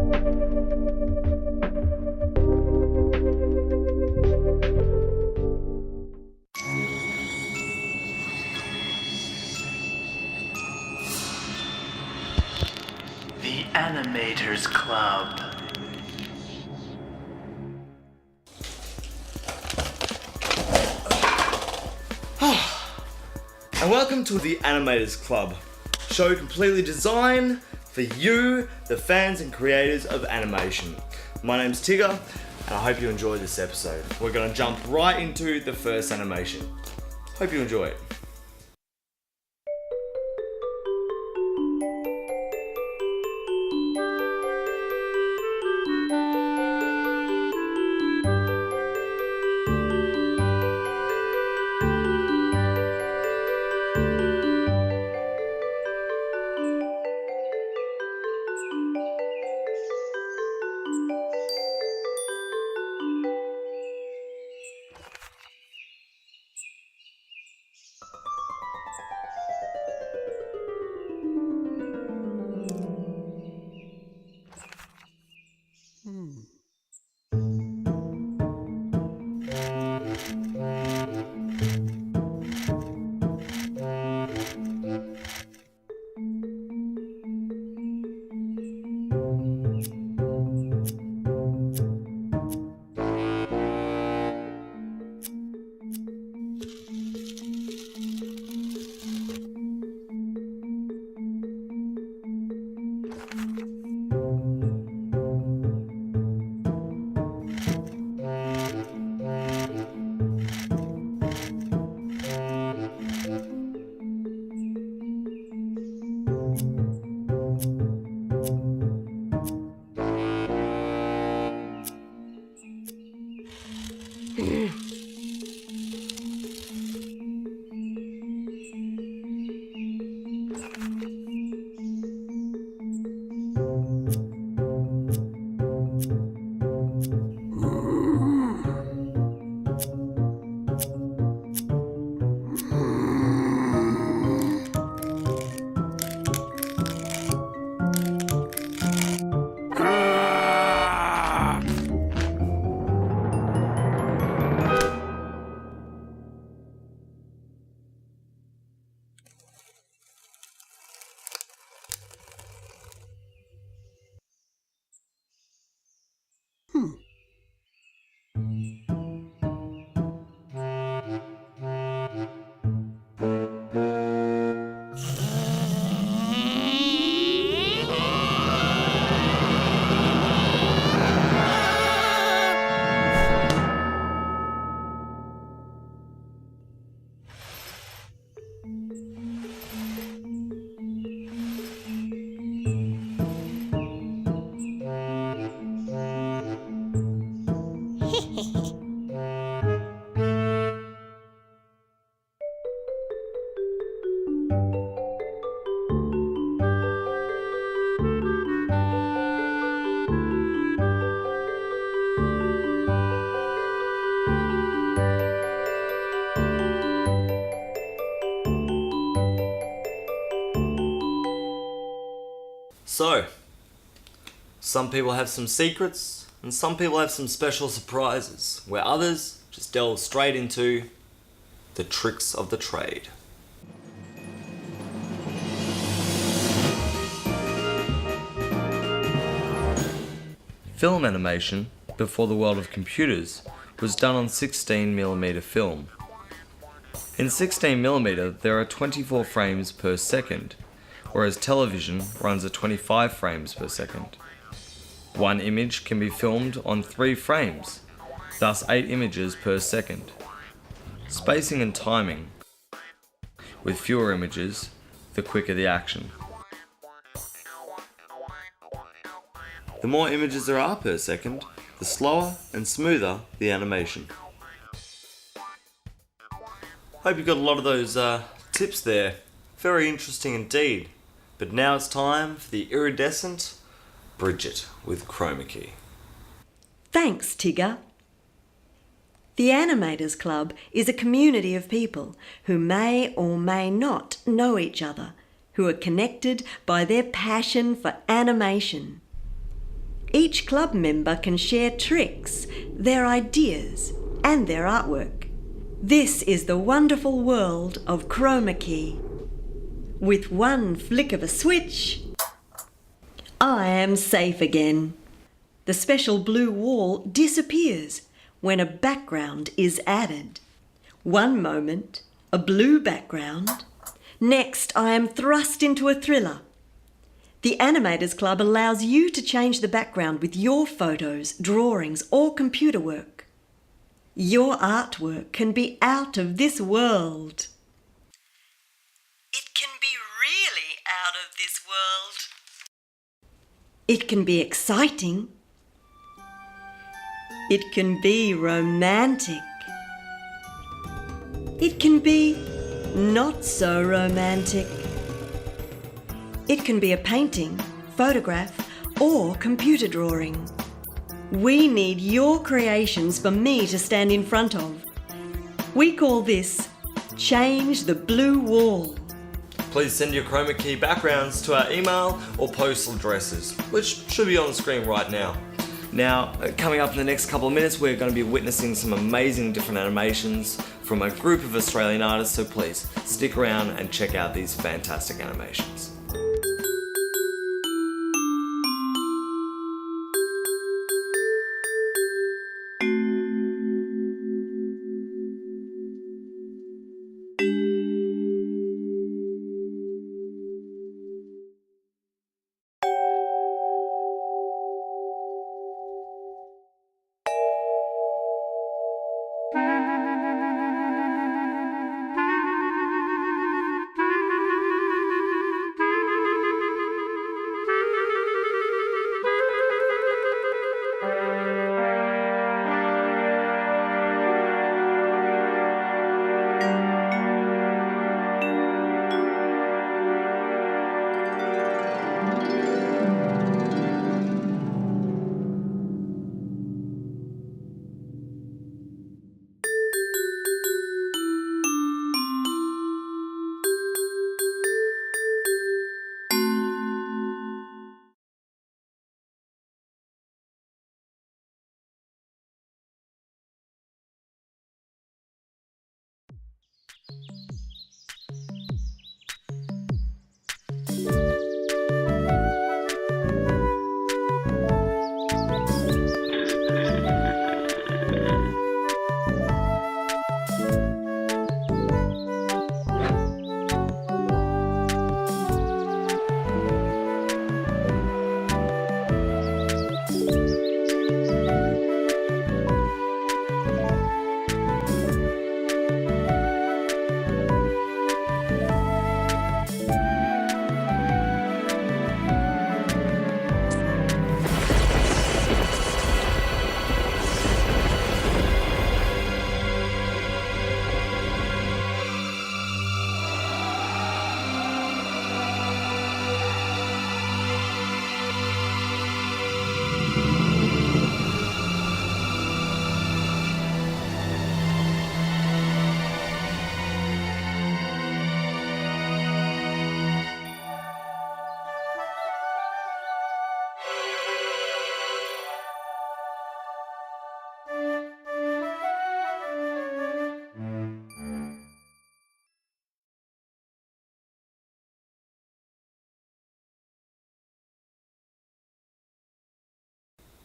The Animators Club. And welcome to the Animators Club, show completely designed for you, the fans and creators of animation. My name's Tigger, and I hope you enjoy this episode. We're going to jump right into the first animation. Hope you enjoy it. So, some people have some secrets, and some people have some special surprises, where others just delve straight into the tricks of the trade. Film animation, before the world of computers, was done on 16mm film. In 16mm there are 24 frames per second, whereas television runs at 25 frames per second. One image can be filmed on 3 frames, thus 8 images per second. Spacing and timing. With fewer images, the quicker the action. The more images there are per second, the slower and smoother the animation. Hope you got a lot of those tips there. Very interesting indeed. But now it's time for the iridescent Bridget with chroma key. Thanks, Tigger. The Animators Club is a community of people who may or may not know each other, who are connected by their passion for animation. Each club member can share tricks, their ideas, and their artwork. This is the wonderful world of chroma key. With one flick of a switch, I am safe again. The special blue wall disappears when a background is added. One moment, a blue background. Next, I am thrust into a thriller. The Animators Club allows you to change the background with your photos, drawings, or computer work. Your artwork can be out of this world. It can be really out of this world. It can be exciting. It can be romantic. It can be not so romantic. It can be a painting, photograph, or computer drawing. We need your creations for me to stand in front of. We call this Change the Blue Wall. Please send your chroma key backgrounds to our email or postal addresses, which should be on the screen right now. Now, coming up in the next couple of minutes, we're going to be witnessing some amazing different animations from a group of Australian artists, so please stick around and check out these fantastic animations.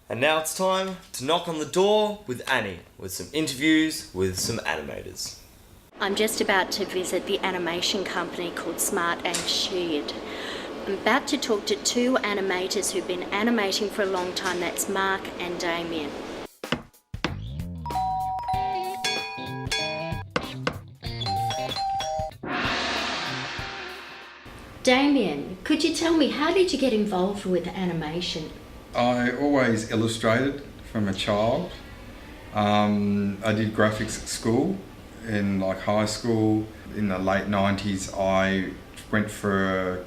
And now it's time to knock on the door with Annie, with some interviews with some animators. I'm just about to visit the animation company called Smart and Sheared. I'm about to talk to two animators who've been animating for a long time. That's Mark and Damien. Damien, could you tell me, how did you get involved with animation? I always illustrated from a child. I did graphics at school, in high school. In the late 90s, I went for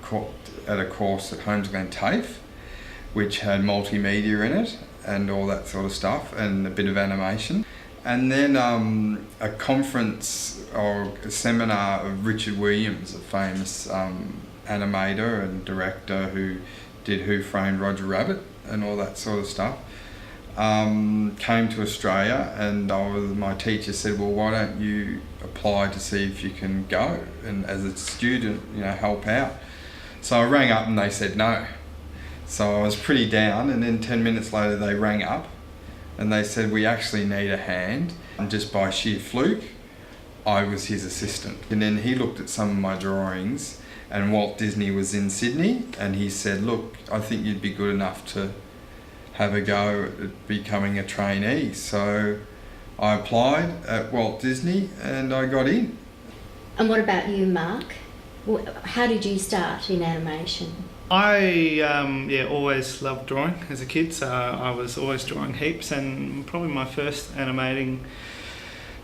a course at Holmes Glen TAFE, which had multimedia in it and all that sort of stuff, and a bit of animation. And then a conference or a seminar of Richard Williams, a famous animator and director who did Who Framed Roger Rabbit and all that sort of stuff. Came to Australia, and my teacher said, well, why don't you apply to see if you can go and as a student, help out. So I rang up and they said no. So I was pretty down, and then 10 minutes later they rang up and they said, we actually need a hand. And just by sheer fluke, I was his assistant. And then he looked at some of my drawings, and Walt Disney was in Sydney, and he said, look, I think you'd be good enough to have a go at becoming a trainee. So I applied at Walt Disney and I got in. And what about you, Mark? How did you start in animation? I always loved drawing as a kid, so I was always drawing heaps, and probably my first animating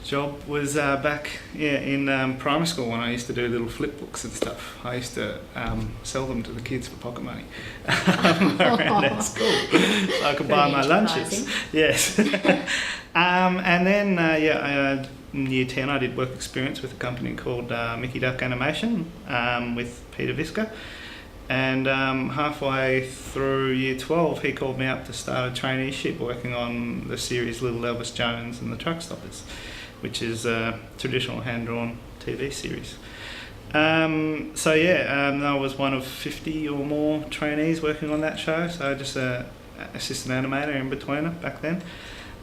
job was back in primary school when I used to do little flip books and stuff. I used to sell them to the kids for pocket money around at school, so I could buy my lunches. Yes. And then in year 10 I did work experience with a company called Mickey Duck Animation with Peter Visca. And halfway through year 12 he called me up to start a traineeship working on the series Little Elvis Jones and the Truck Stoppers, which is a traditional hand-drawn TV series. I was one of 50 or more trainees working on that show, so just an assistant animator in between it back then.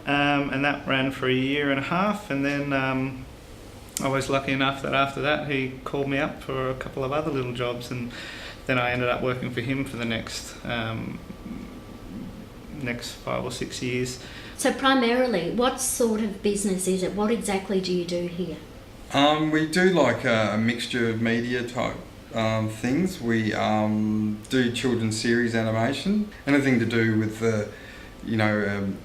And that ran for a year and a half, and then I was lucky enough that after that he called me up for a couple of other little jobs, and then I ended up working for him for the next 5 or 6 years. So primarily, what sort of business is it? What exactly do you do here? We do like a mixture of media type things. We do children's series animation, anything to do with the,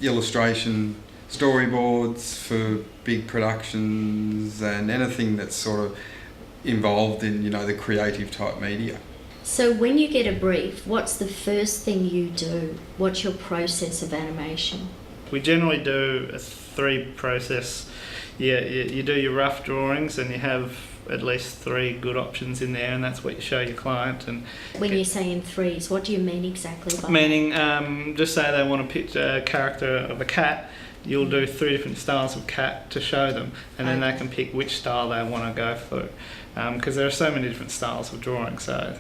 illustration, storyboards for big productions, and anything that's sort of involved in, the creative type media. So when you get a brief, what's the first thing you do? What's your process of animation? We generally do a 3 process. You do your rough drawings, and you have at least 3 good options in there, and that's what you show your client. And when you say in 3s, what do you mean exactly by meaning, just say they want to picture a character of a cat, you'll do 3 different styles of cat to show them, and then they can pick which style they want to go for. Because there are so many different styles of drawing, so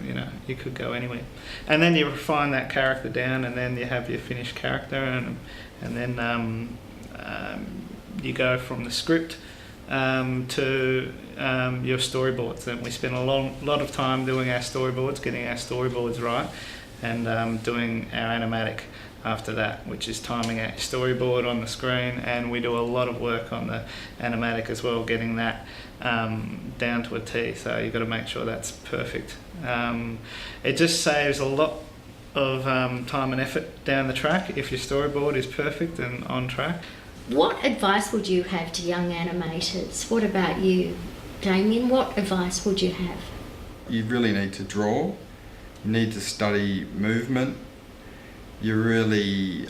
you could go anywhere. And then you refine that character down, and then you have your finished character, and then you go from the script to your storyboards. And we spend a lot of time doing our storyboards, getting our storyboards right, and doing our animatic after that, which is timing out your storyboard on the screen. And we do a lot of work on the animatic as well, getting that down to a T, so you've got to make sure that's perfect. It just saves a lot of time and effort down the track if your storyboard is perfect and on track. What advice would you have to young animators? What about you, Damien? What advice would you have? You really need to draw. You need to study movement. You really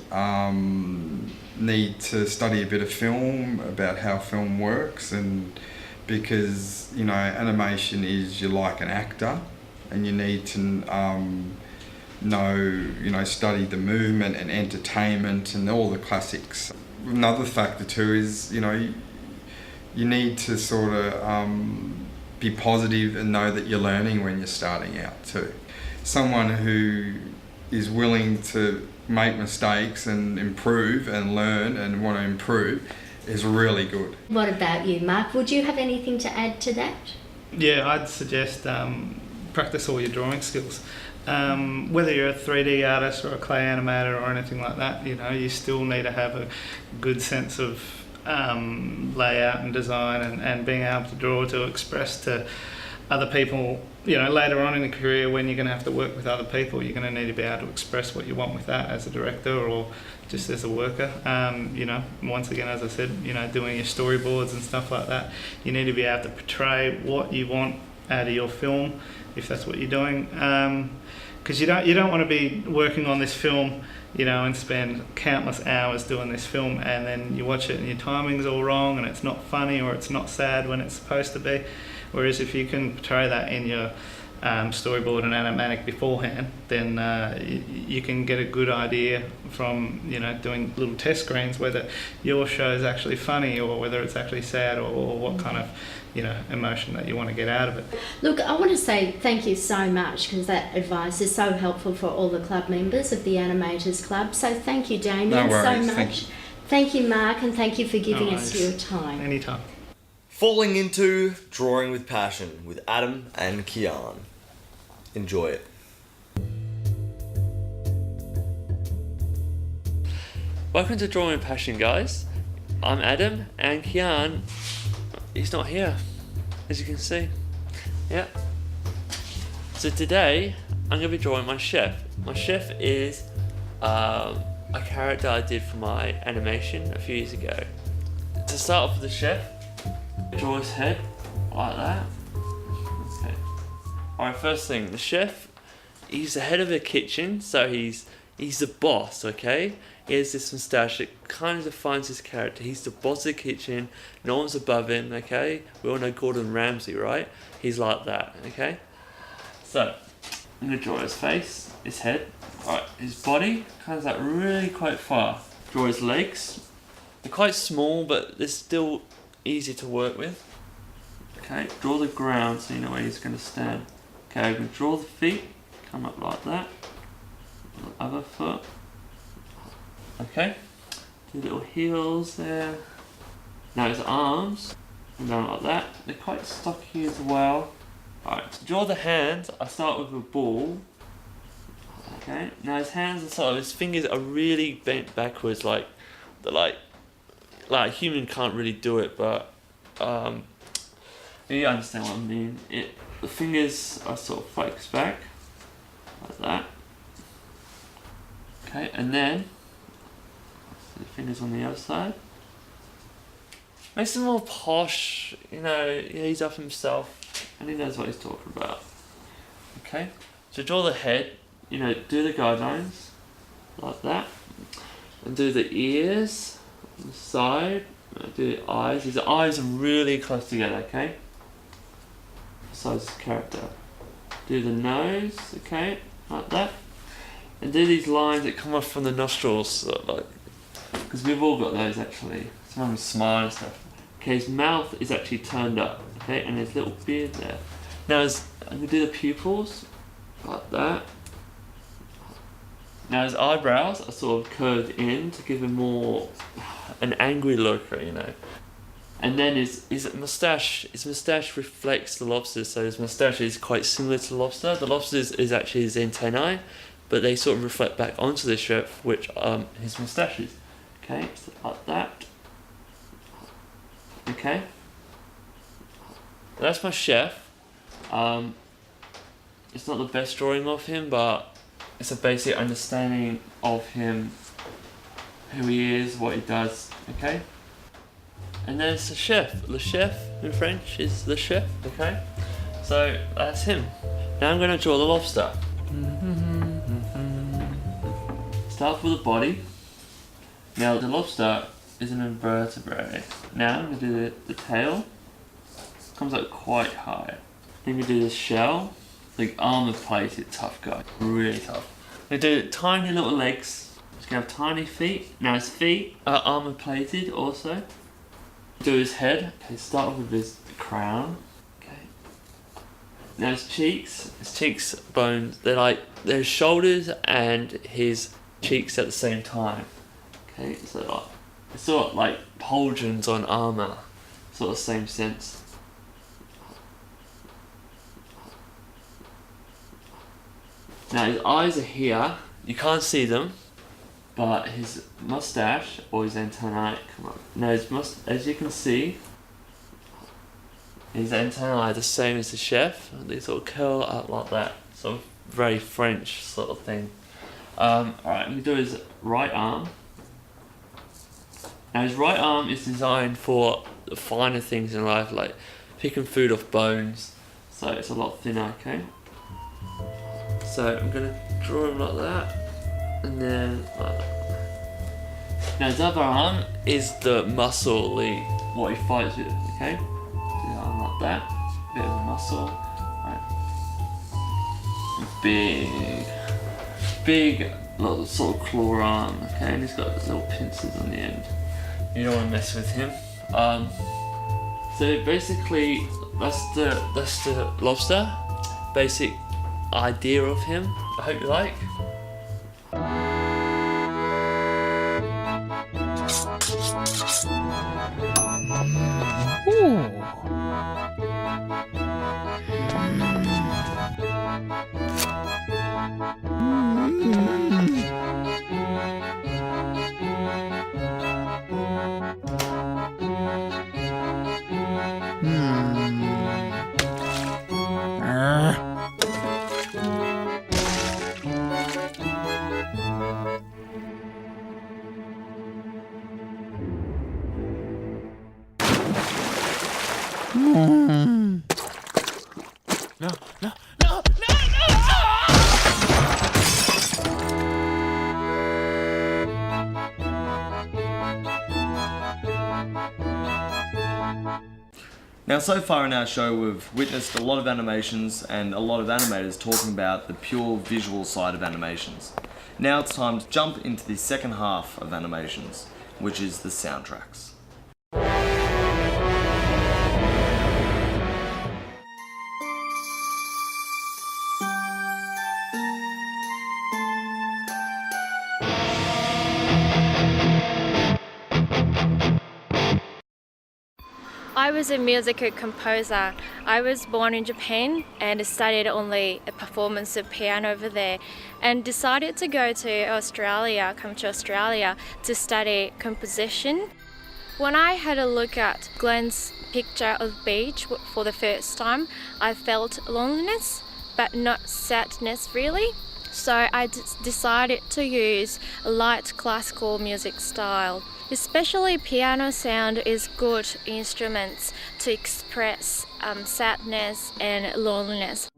need to study a bit of film, about how film works, and because animation is, you're like an actor, and you need to study the movement and entertainment and all the classics. Another factor too is you need to sort of be positive and know that you're learning when you're starting out too. Someone who is willing to make mistakes and improve and learn and want to improve is really good. What about you, Mark? Would you have anything to add to that? Yeah, I'd suggest practice all your drawing skills. Whether you're a 3D artist or a clay animator or anything like that, you still need to have a good sense of layout and design and being able to draw to express to other people. Later on in the career, when you're going to have to work with other people, you're going to need to be able to express what you want with that as a director or just as a worker. Once again, as I said, doing your storyboards and stuff like that, you need to be able to portray what you want out of your film, if that's what you're doing. Because you don't want to be working on this film, and spend countless hours doing this film, and then you watch it and your timing's all wrong and it's not funny or it's not sad when it's supposed to be. Whereas if you can portray that in your storyboard and animatic beforehand, then you can get a good idea from doing little test screens whether your show is actually funny or whether it's actually sad or what kind of emotion that you want to get out of it. Look, I want to say thank you so much, because that advice is so helpful for all the club members of the Animators Club. So thank you, Damien, No worries, so much. Thank you, Mark, and thank you for giving us your time. Anytime. Falling into Drawing with Passion with Adam and Kian. Enjoy it. Welcome to Drawing with Passion, guys. I'm Adam, and Kian, he's not here, as you can see. Yeah. So today, I'm going to be drawing my chef. My chef is a character I did for my animation a few years ago. To start off with the chef, draw his head like that. Okay. Alright, first thing, the chef, he's the head of the kitchen, so he's the boss, okay? He has this moustache that kind of defines his character. He's the boss of the kitchen, no one's above him, okay? We all know Gordon Ramsay, right? He's like that, okay? So, I'm going to draw his face, his head, alright, his body, kind of like really quite far. Draw his legs, they're quite small, but they're still easy to work with. Okay, draw the ground so you know where he's going to stand. Okay, I'm going to draw the feet, come up like that. The other foot. Okay, do little heels there. Now his arms, and down like that. They're quite stocky as well. Alright, to draw the hands, I start with a ball. Okay, now his hands are sort of, his fingers are really bent backwards, like a human can't really do it, but you understand what I mean. The fingers are sort of flexed back, like that. Okay, and then the fingers on the other side. Makes him more posh, he's up himself and he knows what he's talking about. Okay, so draw the head, do the guidelines like that, and do the ears on the side, do the eyes. His eyes are really close together, okay? Besides his character. Do the nose, okay, like that. And do these lines that come off from the nostrils, because we've all got those actually. Some of them smile and stuff. Okay, his mouth is actually turned up, okay, and his little beard there. Now, I'm going to do the pupils, like that. Now his eyebrows are sort of curved in to give him more an angry look, And then his moustache reflects the lobster, so his moustache is quite similar to the lobster. The lobster is actually his antennae, but they sort of reflect back onto the chef, which his moustache is. Okay, so like that. Okay. That's my chef. It's not the best drawing of him, but it's a basic understanding of him, who he is, what he does, okay? And then it's the chef. Le chef in French is the chef, okay? So that's him. Now I'm going to draw the lobster. Start with the body. Now the lobster is an invertebrate. Now I'm going to do the tail. Comes up quite high. Then we do the shell. The armor plated tough guy. Really tough. We do tiny little legs. He's going to have tiny feet. Now his feet are armor plated also. Do his head. Okay, start off with his crown. Okay. Now his cheeks bones, they're his shoulders and his cheeks at the same time. Okay, so it's sort of like pauldrons on armor, sort of same sense. Now his eyes are here, you can't see them, but his mustache or his antennae come up. Now as you can see, his antennae are the same as the chef. They sort of curl up like that, sort of very French sort of thing. Alright, we do his right arm. Now his right arm is designed for the finer things in life, like picking food off bones, so it's a lot thinner, okay? So I'm going to draw him like that, and then like that. Now his other arm is the muscle, what he fights with, okay? Do the arm like that, bit of a muscle, right? big little sort of claw arm, okay, and he's got those little pincers on the end. You don't want to mess with him. So basically, that's the lobster. Basic idea of him. I hope you like. Now, so far in our show, we've witnessed a lot of animations and a lot of animators talking about the pure visual side of animations. Now it's time to jump into the second half of animations, which is the soundtracks. I was a musical composer. I was born in Japan and studied only a performance of piano over there, and decided to come to Australia to study composition. When I had a look at Glen's picture of beach for the first time, I felt loneliness, but not sadness really. So I decided to use a light classical music style. Especially piano sound is good instruments to express sadness and loneliness.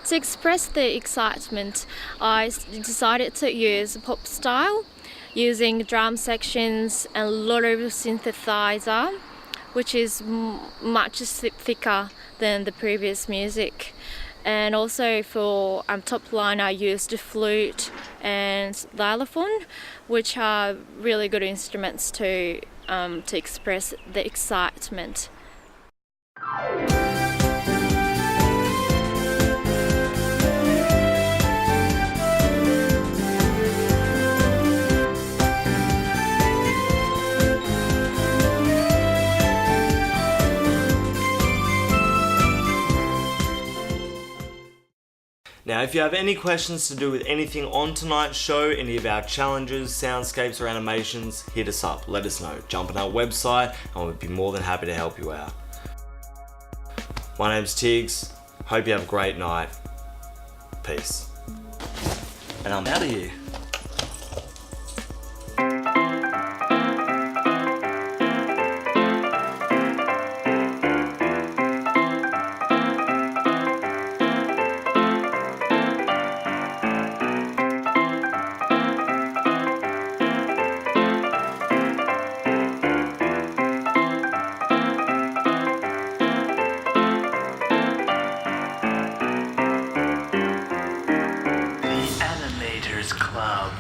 To express the excitement, I decided to use pop style, using drum sections and a lot of synthesizer, which is much thicker than the previous music. And also for top line, I used the flute and xylophone, which are really good instruments to express the excitement. Now, if you have any questions to do with anything on tonight's show, any of our challenges, soundscapes or animations, hit us up, let us know. Jump on our website and we'd be more than happy to help you out. My name's Tiggs, hope you have a great night. Peace. And I'm out of here. Animators Club.